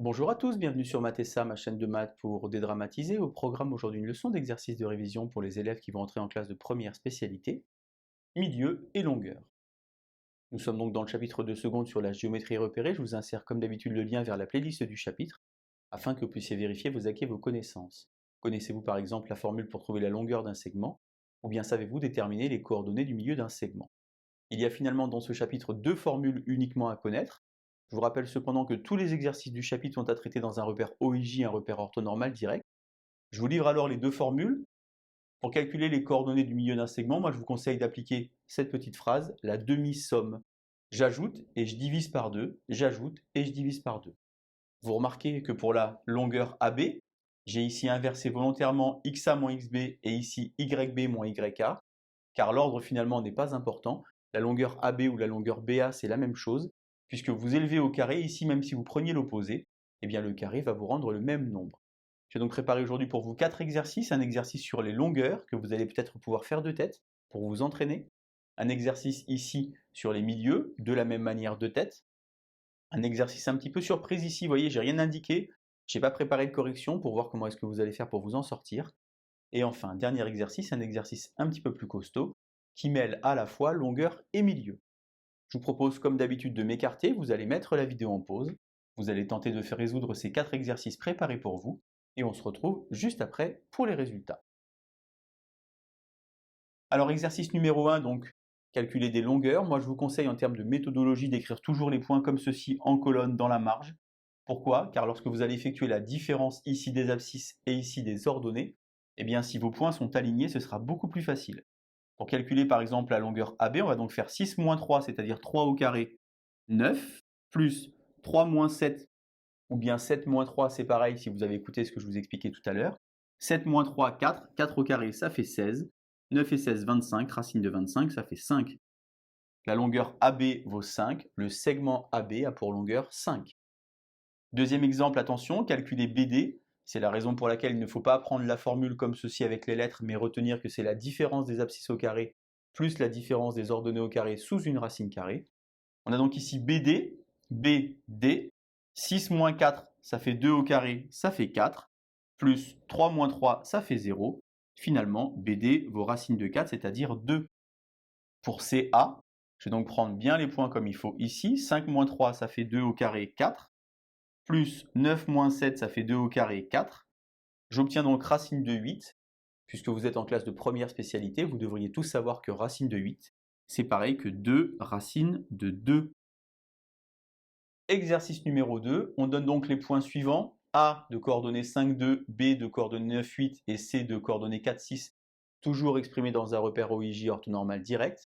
Bonjour à tous, bienvenue sur Mathessa, ma chaîne de maths pour dédramatiser. Au programme aujourd'hui une leçon d'exercice de révision pour les élèves qui vont entrer en classe de première spécialité, milieu et longueur. Nous sommes donc dans le chapitre de seconde sur la géométrie repérée. Je vous insère comme d'habitude le lien vers la playlist du chapitre afin que vous puissiez vérifier vos acquis et vos connaissances. Connaissez-vous par exemple la formule pour trouver la longueur d'un segment ou bien savez-vous déterminer les coordonnées du milieu d'un segment? Il y a finalement dans ce chapitre deux formules uniquement à connaître. Je vous rappelle cependant que tous les exercices du chapitre sont à traiter dans un repère OIJ, un repère orthonormal direct. Je vous livre alors les deux formules. Pour calculer les coordonnées du milieu d'un segment, moi je vous conseille d'appliquer cette petite phrase, la demi-somme. J'ajoute et je divise par 2, j'ajoute et je divise par 2. Vous remarquez que pour la longueur AB, j'ai ici inversé volontairement XA moins XB et ici YB moins YA, car l'ordre finalement n'est pas important. La longueur AB ou la longueur BA, c'est la même chose, puisque vous élevez au carré, ici même si vous preniez l'opposé, eh bien le carré va vous rendre le même nombre. J'ai donc préparé aujourd'hui pour vous 4 exercices, un exercice sur les longueurs que vous allez peut-être pouvoir faire de tête pour vous entraîner, un exercice ici sur les milieux, de la même manière de tête, un exercice un petit peu surprise ici, vous voyez, j'ai rien indiqué, je n'ai pas préparé de correction pour voir comment est-ce que vous allez faire pour vous en sortir. Et enfin, dernier exercice, un exercice un petit peu plus costaud, qui mêle à la fois longueur et milieu. Je vous propose comme d'habitude de m'écarter, vous allez mettre la vidéo en pause, vous allez tenter de faire résoudre ces 4 exercices préparés pour vous, et on se retrouve juste après pour les résultats. Alors exercice numéro 1, donc calculer des longueurs. Moi je vous conseille en termes de méthodologie d'écrire toujours les points comme ceci en colonne dans la marge. Pourquoi? Car lorsque vous allez effectuer la différence ici des abscisses et ici des ordonnées, eh bien si vos points sont alignés, ce sera beaucoup plus facile. Pour calculer par exemple la longueur AB, on va donc faire 6 moins 3, c'est-à-dire 3 au carré, 9, plus 3 moins 7, ou bien 7 moins 3, c'est pareil si vous avez écouté ce que je vous expliquais tout à l'heure. 7 moins 3, 4, 4 au carré, ça fait 16, 9 et 16, 25, racine de 25, ça fait 5. La longueur AB vaut 5, le segment AB a pour longueur 5. Deuxième exemple, attention, calculer BD, c'est la raison pour laquelle il ne faut pas prendre la formule comme ceci avec les lettres, mais retenir que c'est la différence des abscisses au carré plus la différence des ordonnées au carré sous une racine carrée. On a donc ici BD, 6 moins 4, ça fait 2 au carré, ça fait 4, plus 3 moins 3, ça fait 0. Finalement, BD vaut racine de 4, c'est-à-dire 2. Pour CA, je vais donc prendre bien les points comme il faut ici. 5 moins 3, ça fait 2 au carré, 4. Plus 9 moins 7, ça fait 2 au carré, 4. J'obtiens donc racine de 8. Puisque vous êtes en classe de première spécialité, vous devriez tous savoir que racine de 8, c'est pareil que 2 racine de 2. Exercice numéro 2, on donne donc les points suivants. A de coordonnées 5, 2, B de coordonnées 9, 8 et C de coordonnées 4, 6, toujours exprimés dans un repère OIJ orthonormal direct.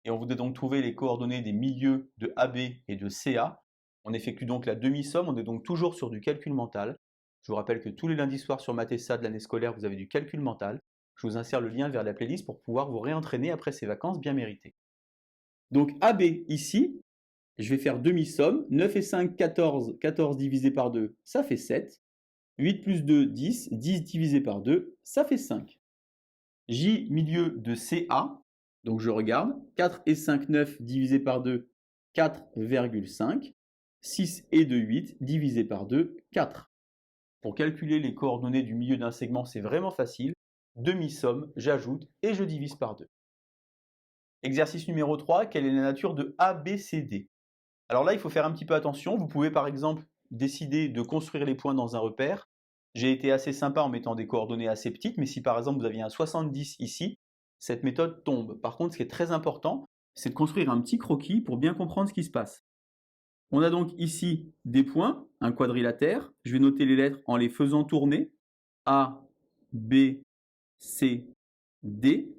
Et on voudrait donc trouver les coordonnées des milieux de AB et de CA. On effectue donc la demi-somme, on est donc toujours sur du calcul mental. Je vous rappelle que tous les lundis soirs sur Mathessa de l'année scolaire, vous avez du calcul mental. Je vous insère le lien vers la playlist pour pouvoir vous réentraîner après ces vacances bien méritées. Donc AB ici, je vais faire demi-somme. 9 et 5, 14. 14 divisé par 2, ça fait 7. 8 plus 2, 10. 10 divisé par 2, ça fait 5. J milieu de CA, donc je regarde. 4 et 5, 9 divisé par 2, 4,5. 6 et 2, 8 divisé par 2, 4. Pour calculer les coordonnées du milieu d'un segment, c'est vraiment facile. Demi-somme, j'ajoute et je divise par 2. Exercice numéro 3, quelle est la nature de ABCD? Alors là, il faut faire un petit peu attention. Vous pouvez par exemple décider de construire les points dans un repère. J'ai été assez sympa en mettant des coordonnées assez petites, mais si par exemple vous aviez un 70 ici, cette méthode tombe. Par contre, ce qui est très important, c'est de construire un petit croquis pour bien comprendre ce qui se passe. On a donc ici des points, un quadrilatère. Je vais noter les lettres en les faisant tourner. A, B, C, D.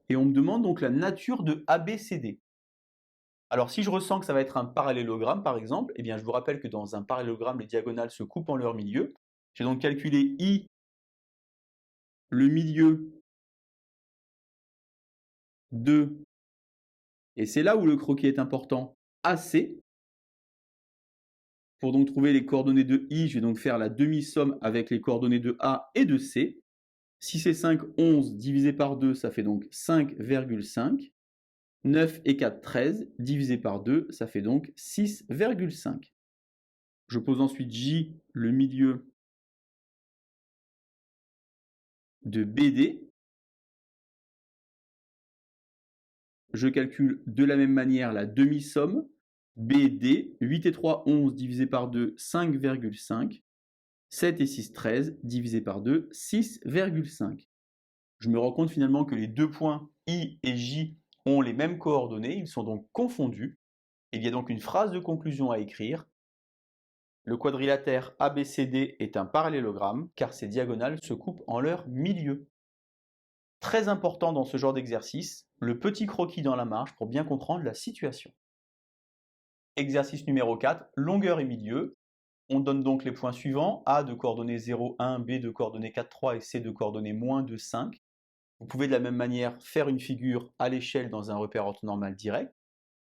Et on me demande donc la nature de ABCD. Alors si je ressens que ça va être un parallélogramme par exemple, eh bien je vous rappelle que dans un parallélogramme, les diagonales se coupent en leur milieu. J'ai donc calculé I, le milieu de, et c'est là où le croquis est important, AC. Pour donc trouver les coordonnées de I, je vais donc faire la demi-somme avec les coordonnées de A et de C. 6 et 5, 11, divisé par 2, ça fait donc 5,5. 9 et 4, 13, divisé par 2, ça fait donc 6,5. Je pose ensuite J, le milieu de BD. Je calcule de la même manière la demi-somme. BD, 8 et 3, 11, divisé par 2, 5,5. 7 et 6, 13, divisé par 2, 6,5. Je me rends compte finalement que les deux points I et J ont les mêmes coordonnées, ils sont donc confondus. Il y a donc une phrase de conclusion à écrire. Le quadrilatère ABCD est un parallélogramme car ses diagonales se coupent en leur milieu. Très important dans ce genre d'exercice, le petit croquis dans la marge pour bien comprendre la situation. Exercice numéro 4, longueur et milieu. On donne donc les points suivants, A de coordonnées 0, 1, B de coordonnées 4, 3 et C de coordonnées moins 2, 5. Vous pouvez de la même manière faire une figure à l'échelle dans un repère orthonormal direct.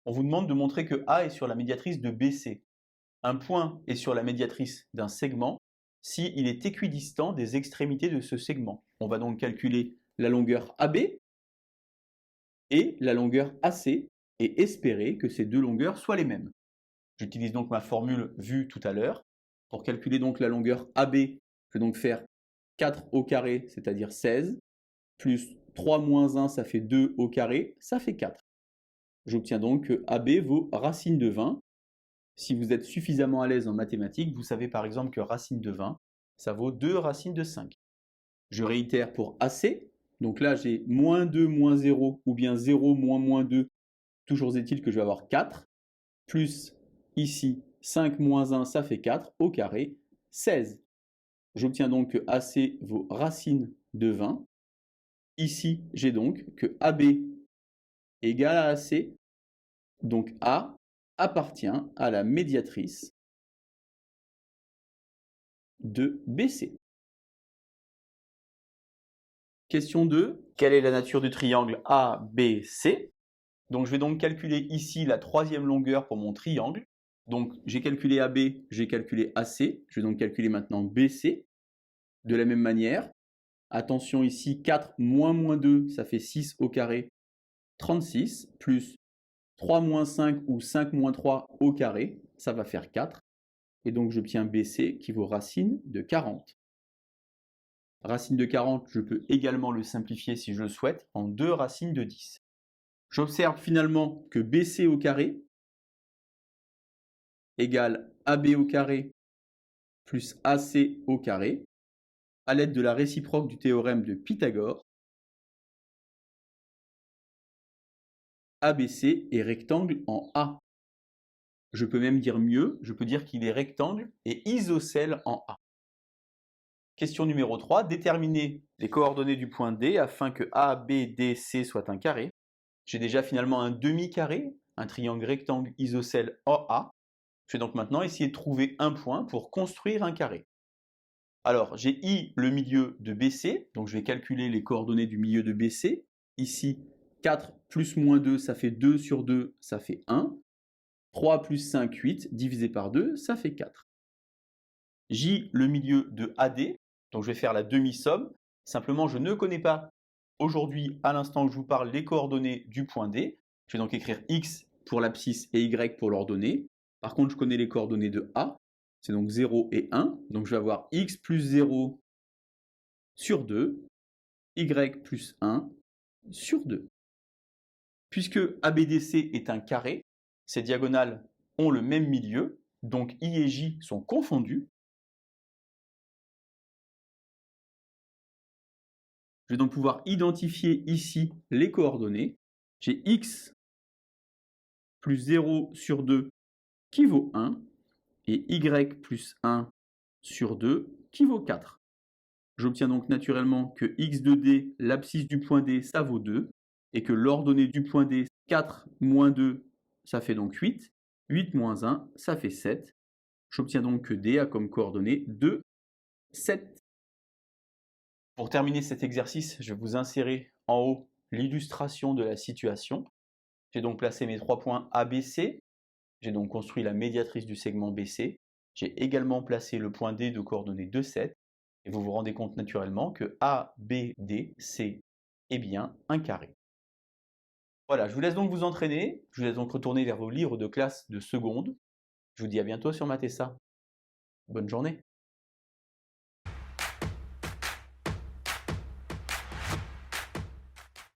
On vous demande de montrer que A est sur la médiatrice de BC. Un point est sur la médiatrice d'un segment s'il est équidistant des extrémités de ce segment. On va donc calculer la longueur AB et la longueur AC et espérer que ces deux longueurs soient les mêmes. J'utilise donc ma formule vue tout à l'heure. Pour calculer donc la longueur AB, je vais donc faire 4 au carré, c'est-à-dire 16, plus 3 moins 1, ça fait 2 au carré, ça fait 4. J'obtiens donc que AB vaut racine de 20. Si vous êtes suffisamment à l'aise en mathématiques, vous savez par exemple que racine de 20, ça vaut 2 racines de 5. Je réitère pour AC. Donc là, j'ai moins 2, moins 0, ou bien 0, moins 2. Toujours est-il que je vais avoir 4, plus ici 5 moins 1, ça fait 4, au carré, 16. J'obtiens donc que AC vaut racine de 20. Ici, j'ai donc que AB égale à AC. Donc A appartient à la médiatrice de BC. Question 2. Quelle est la nature du triangle ABC? Donc je vais donc calculer ici la troisième longueur pour mon triangle. Donc j'ai calculé AB, j'ai calculé AC. Je vais donc calculer maintenant BC. De la même manière, attention ici, 4 moins 2, ça fait 6 au carré, 36, plus 3 moins 5 ou 5 moins 3 au carré, ça va faire 4. Et donc j'obtiens BC qui vaut racine de 40. Racine de 40, je peux également le simplifier si je le souhaite en 2 racines de 10. J'observe finalement que BC au carré égale AB au carré plus AC au carré. À l'aide de la réciproque du théorème de Pythagore, ABC est rectangle en A. Je peux même dire mieux, je peux dire qu'il est rectangle et isocèle en A. Question numéro 3, déterminer les coordonnées du point D afin que ABDC soit un carré. J'ai déjà finalement un demi-carré, un triangle rectangle isocèle OA. Je vais donc maintenant essayer de trouver un point pour construire un carré. Alors, j'ai I, le milieu de BC, donc je vais calculer les coordonnées du milieu de BC. Ici, 4 plus moins 2, ça fait 2 sur 2, ça fait 1. 3 plus 5, 8, divisé par 2, ça fait 4. J, le milieu de AD, donc je vais faire la demi-somme. Simplement, je ne connais pas aujourd'hui, à l'instant où je vous parle, les coordonnées du point D. Je vais donc écrire X pour l'abscisse et Y pour l'ordonnée. Par contre, je connais les coordonnées de A. C'est donc 0 et 1. Donc je vais avoir X plus 0 sur 2, Y plus 1 sur 2. Puisque ABDC est un carré, ses diagonales ont le même milieu, donc I et J sont confondus. Je vais donc pouvoir identifier ici les coordonnées. J'ai X plus 0 sur 2 qui vaut 1 et Y plus 1 sur 2 qui vaut 4. J'obtiens donc naturellement que X de D, l'abscisse du point D, ça vaut 2 et que l'ordonnée du point D, 4 moins 2, ça fait donc 8. 8 moins 1, ça fait 7. J'obtiens donc que D a comme coordonnée 2, 7. Pour terminer cet exercice, je vais vous insérer en haut l'illustration de la situation. J'ai donc placé mes 3 points ABC. J'ai donc construit la médiatrice du segment BC. J'ai également placé le point D de coordonnées 2, 7. Et vous vous rendez compte naturellement que ABDC est bien un carré. Voilà, je vous laisse donc vous entraîner. Je vous laisse donc retourner vers vos livres de classe de seconde. Je vous dis à bientôt sur Mathessa. Bonne journée.